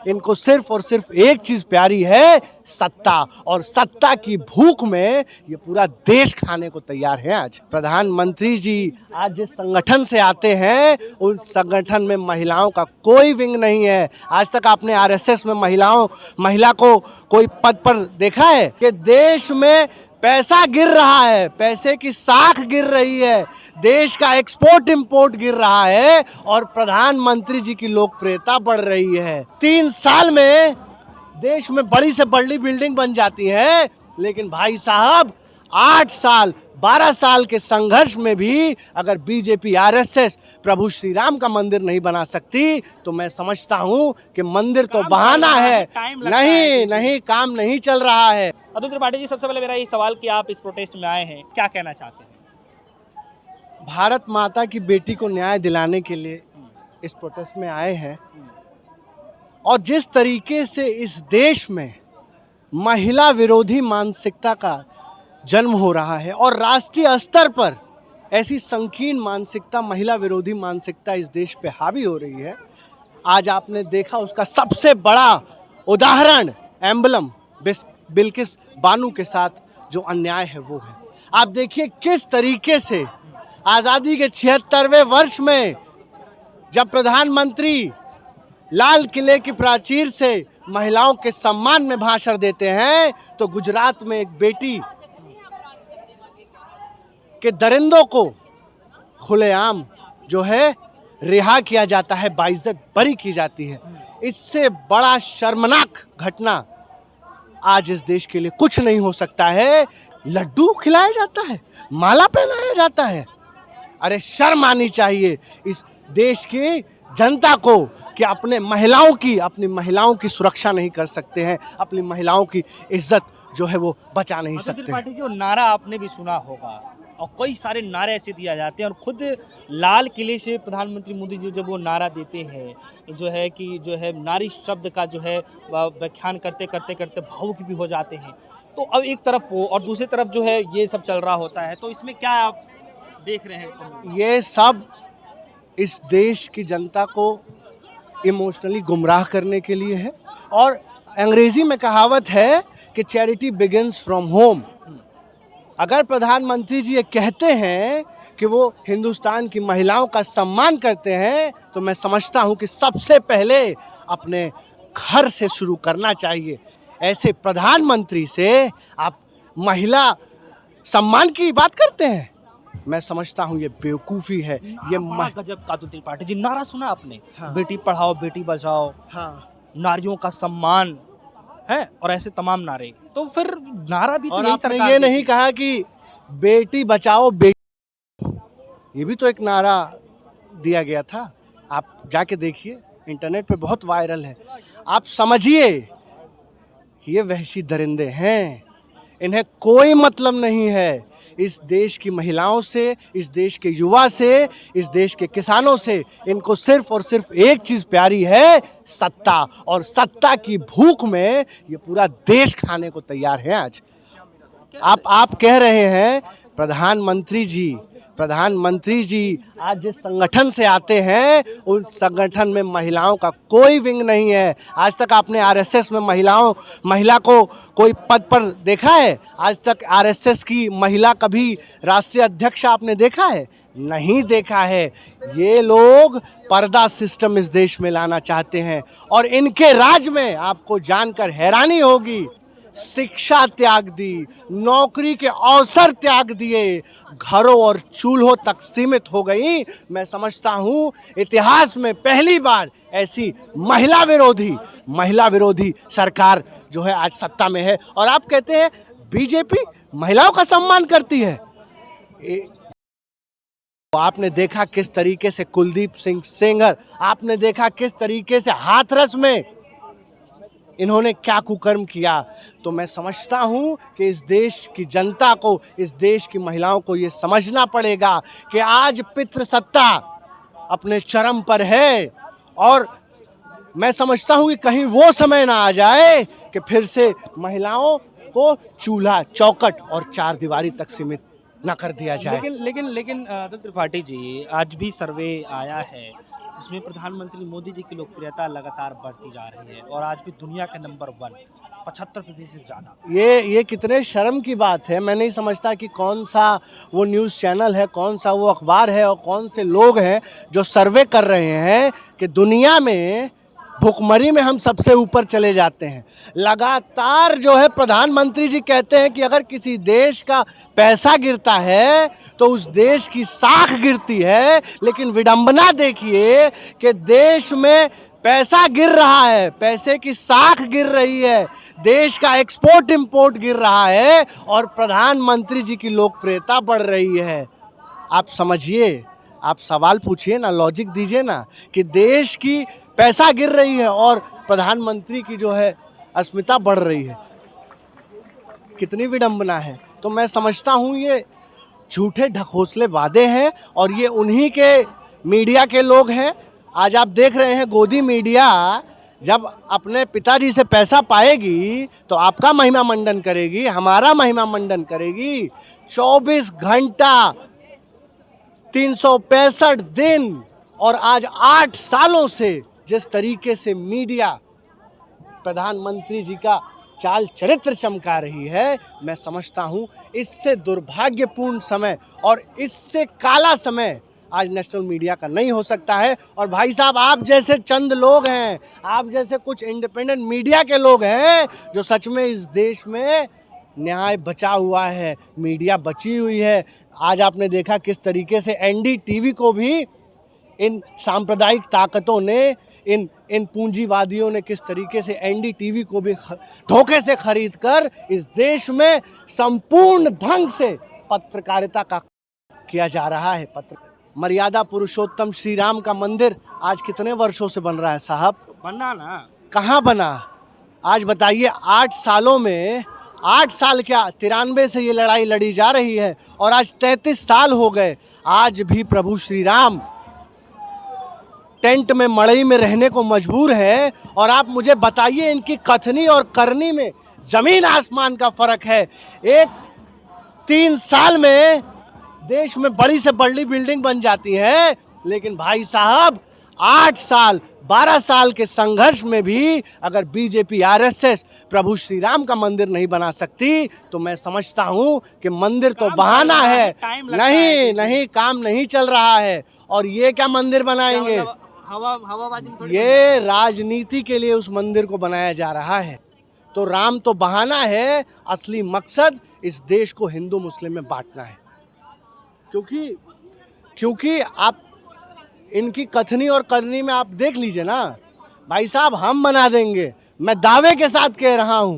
इनको सिर्फ और सिर्फ एक चीज प्यारी है, सत्ता। और सत्ता की भूख में ये पूरा देश खाने को तैयार है। आज प्रधानमंत्री जी आज जिस संगठन से आते हैं उस संगठन में महिलाओं का कोई विंग नहीं है। आज तक आपने आरएसएस में महिला को कोई पद पर देखा है? कि देश में पैसा गिर रहा है, पैसे की साख गिर रही है, देश का एक्सपोर्ट इंपोर्ट गिर रहा है और प्रधानमंत्री जी की लोकप्रियता बढ़ रही है। 3 साल में देश में बड़ी से बड़ी बिल्डिंग बन जाती है, लेकिन भाई साहब 8 साल 12 साल के संघर्ष में भी अगर बीजेपी आरएसएस प्रभु श्री राम का मंदिर नहीं बना सकती तो मैं समझता हूं कि मंदिर तो बहाना है। नहीं, काम नहीं चल रहा है। अतुल त्रिपाठी जी, सबसे पहले मेरा ये सवाल कि आप इस प्रोटेस्ट में आए हैं, क्या कहना चाहते हैं? भारत माता की बेटी को न्याय दिलाने के लिए इस प्रोटेस्ट में आए हैं। और जिस तरीके से इस देश में महिला विरोधी मानसिकता का जन्म हो रहा है और राष्ट्रीय स्तर पर ऐसी संकीर्ण मानसिकता, महिला विरोधी मानसिकता इस देश पे हावी हो रही है, आज आपने देखा उसका सबसे बड़ा उदाहरण एम्बलम बिल्किस बानो के साथ जो अन्याय है वो है। आप देखिए किस तरीके से आज़ादी के 76वें वर्ष में जब प्रधानमंत्री लाल किले की प्राचीर से महिलाओं के सम्मान में भाषण देते हैं तो गुजरात में एक बेटी के दरिंदों को खुलेआम जो है रिहा किया जाता है, बाइज्जत बरी की जाती है। इससे बड़ा शर्मनाक घटना आज इस देश के लिए कुछ नहीं हो सकता है। लड्डू खिलाया जाता है, माला पहनाया जाता है। अरे शर्म आनी चाहिए इस देश की जनता को कि अपनी महिलाओं की सुरक्षा नहीं कर सकते हैं, अपनी महिलाओं की इज्जत जो है वो बचा नहीं सकते। त्रिपाठी जी, वो नारा आपने भी सुना होगा और कई सारे नारे ऐसे दिए जाते हैं और खुद लाल किले से प्रधानमंत्री मोदी जी जब वो नारा देते हैं जो है कि जो है नारी शब्द का जो है व्याख्यान करते करते भावुक भी हो जाते हैं। तो अब एक तरफ वो और दूसरी तरफ जो है ये सब चल रहा होता है, तो इसमें क्या आप देख रहे हैं? ये सब इस देश की जनता को इमोशनली गुमराह करने के लिए है। और अंग्रेजी में कहावत है कि चैरिटी बिगिंस फ्रॉम होम। अगर प्रधानमंत्री जी ये कहते हैं कि वो हिंदुस्तान की महिलाओं का सम्मान करते हैं तो मैं समझता हूं कि सबसे पहले अपने घर से शुरू करना चाहिए। ऐसे प्रधानमंत्री से आप महिला सम्मान की बात करते हैं, मैं समझता हूं ये बेवकूफ़ी है। ये गजब का। अतुल त्रिपाठी जी, नारा सुना आपने? हाँ। बेटी पढ़ाओ बेटी बचाओ, हाँ, नारियों का सम्मान है और ऐसे तमाम नारे। तो फिर नारा भी तो यही सरकार ने ये नहीं कहा कि बेटी बचाओ बेटी, ये भी तो एक नारा दिया गया था। आप जाके देखिए, इंटरनेट पे बहुत वायरल है। आप समझिए ये वहशी दरिंदे हैं, इन्हें कोई मतलब नहीं है इस देश की महिलाओं से, इस देश के युवा से, इस देश के किसानों से। इनको सिर्फ और सिर्फ एक चीज प्यारी है, सत्ता। और सत्ता की भूख में ये पूरा देश खाने को तैयार है। आज आप कह रहे हैं प्रधानमंत्री जी आज जिस संगठन से आते हैं उस संगठन में महिलाओं का कोई विंग नहीं है। आज तक आपने आरएसएस में महिला को कोई पद पर देखा है? आज तक आरएसएस की महिला कभी राष्ट्रीय अध्यक्ष आपने देखा है? नहीं देखा है। ये लोग पर्दा सिस्टम इस देश में लाना चाहते हैं और इनके राज में आपको जानकर हैरानी होगी, शिक्षा त्याग दी, नौकरी के अवसर त्याग दिए, घरों और चूल्हों तक सीमित हो गई। मैं समझता हूं इतिहास में पहली बार ऐसी महिला विरोधी सरकार जो है आज सत्ता में है। और आप कहते हैं बीजेपी महिलाओं का सम्मान करती है। आपने देखा किस तरीके से कुलदीप सिंह सेंगर, आपने देखा किस तरीके से हाथरस में इन्होंने क्या कुकर्म किया। तो मैं समझता हूं कि इस देश की जनता को, इस देश की महिलाओं को ये समझना पड़ेगा कि आज पितृसत्ता अपने चरम पर है और मैं समझता हूं कि कहीं वो समय ना आ जाए कि फिर से महिलाओं को चूल्हा चौखट और चार दीवारी तक सीमित न कर दिया जाए। लेकिन अतुल त्रिपाठी जी, आज भी सर्वे आया है उसमें प्रधानमंत्री मोदी जी की लोकप्रियता लगातार बढ़ती जा रही है और आज भी दुनिया के नंबर 1 75% से ज़्यादा। ये कितने शर्म की बात है। मैं नहीं समझता कि कौन सा वो न्यूज़ चैनल है, कौन सा वो अखबार है और कौन से लोग हैं जो सर्वे कर रहे हैं कि दुनिया में भुखमरी में हम सबसे ऊपर चले जाते हैं। लगातार जो है प्रधानमंत्री जी कहते हैं कि अगर किसी देश का पैसा गिरता है तो उस देश की साख गिरती है, लेकिन विडंबना देखिए कि देश में पैसा गिर रहा है, पैसे की साख गिर रही है, देश का एक्सपोर्ट इंपोर्ट गिर रहा है और प्रधानमंत्री जी की लोकप्रियता बढ़ रही है। आप समझिए, आप सवाल पूछिए ना, लॉजिक दीजिए ना कि देश की पैसा गिर रही है और प्रधानमंत्री की जो है अस्मिता बढ़ रही है। कितनी विडंबना है। तो मैं समझता हूँ ये झूठे ढकोसले वादे हैं और ये उन्हीं के मीडिया के लोग हैं। आज आप देख रहे हैं गोदी मीडिया जब अपने पिताजी से पैसा पाएगी तो आपका महिमा मंडन करेगी, हमारा महिमा मंडन करेगी। 24 घंटा 365 दिन और आज 8 सालों से जिस तरीके से मीडिया प्रधानमंत्री जी का चाल चरित्र चमका रही है, मैं समझता हूं इससे दुर्भाग्यपूर्ण समय और इससे काला समय आज नेशनल मीडिया का नहीं हो सकता है। और भाई साहब, आप जैसे चंद लोग हैं, आप जैसे कुछ इंडिपेंडेंट मीडिया के लोग हैं जो सच में इस देश में न्याय बचा हुआ है, मीडिया बची हुई है। आज आपने देखा किस तरीके से एनडीटीवी को भी इन सांप्रदायिक ताकतों ने, इन पूंजीवादियों ने किस तरीके से एनडीटीवी को भी धोखे से खरीद कर इस देश में संपूर्ण ढंग से पत्रकारिता का किया जा रहा है। मर्यादा पुरुषोत्तम श्री राम का मंदिर आज कितने वर्षों से बन रहा है साहब? बनना ना, कहाँ बना? आज बताइए, 8 सालों में, 8 साल क्या, 93 से ये लड़ाई लड़ी जा रही है और आज 33 साल हो गए। आज भी प्रभु श्री राम टेंट में, मड़ई में रहने को मजबूर है। और आप मुझे बताइए, इनकी कथनी और करनी में जमीन आसमान का फर्क है। 3 साल में देश में बड़ी से बड़ी बिल्डिंग बन जाती है, लेकिन भाई साहब 8 साल 12 साल के संघर्ष में भी अगर बीजेपी आरएसएस प्रभु श्री राम का मंदिर नहीं बना सकती तो मैं समझता हूं कि मंदिर तो बहाना है। नहीं, काम नहीं चल रहा है। और ये क्या मंदिर बनाएंगे? हवाबाजी ये राजनीति के लिए उस मंदिर को बनाया जा रहा है। तो राम तो बहाना है, असली मकसद इस देश को हिंदू मुस्लिम में बांटना है। क्योंकि आप इनकी कथनी और करनी में आप देख लीजिए ना भाई साहब, हम बना देंगे। मैं दावे के साथ कह रहा हूं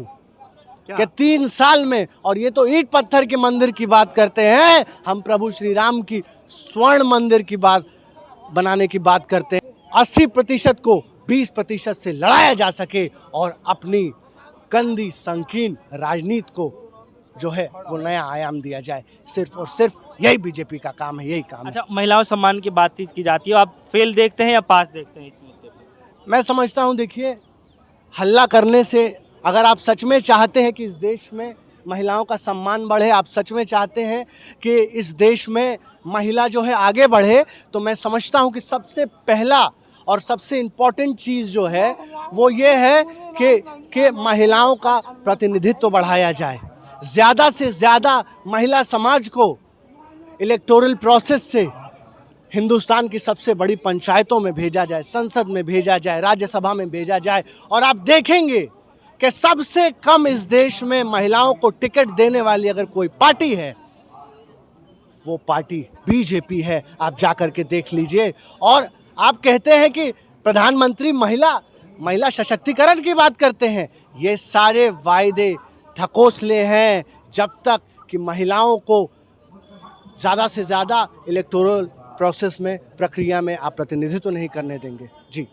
कि 3 साल में, और ये तो ईंट पत्थर के मंदिर की बात करते हैं, हम प्रभु श्री राम की स्वर्ण मंदिर की बात बनाने की बात करते हैं। 80% को 20% से लड़ाया जा सके और अपनी गंदी संकीर्ण राजनीति को जो है वो नया आयाम दिया जाए। सिर्फ और सिर्फ यही बीजेपी का काम है, यही काम है। अच्छा, महिलाओं सम्मान की बात की जाती है, आप फेल देखते हैं या पास देखते हैं इस मुद्दे पे? मैं समझता हूं, देखिए, हल्ला करने से, अगर आप सच में चाहते हैं कि इस देश में महिलाओं का सम्मान बढ़े, आप सच में चाहते हैं कि इस देश में महिला जो है आगे बढ़े, तो मैं समझता हूं कि सबसे पहला और सबसे इम्पोर्टेंट चीज़ जो है वो ये है कि महिलाओं का प्रतिनिधित्व बढ़ाया जाए। ज़्यादा से ज़्यादा महिला समाज को इलेक्टोरल प्रोसेस से हिंदुस्तान की सबसे बड़ी पंचायतों में भेजा जाए, संसद में भेजा जाए, राज्यसभा में भेजा जाए। और आप देखेंगे कि सबसे कम इस देश में महिलाओं को टिकट देने वाली अगर कोई पार्टी है, वो पार्टी बीजेपी है। आप जाकर के देख लीजिए। और आप कहते हैं कि प्रधानमंत्री महिला सशक्तिकरण की बात करते हैं। ये सारे वायदे ढकोसले हैं जब तक कि महिलाओं को ज़्यादा से ज़्यादा इलेक्टोरल प्रोसेस में, प्रक्रिया में आप प्रतिनिधित्व नहीं करने देंगे। जी।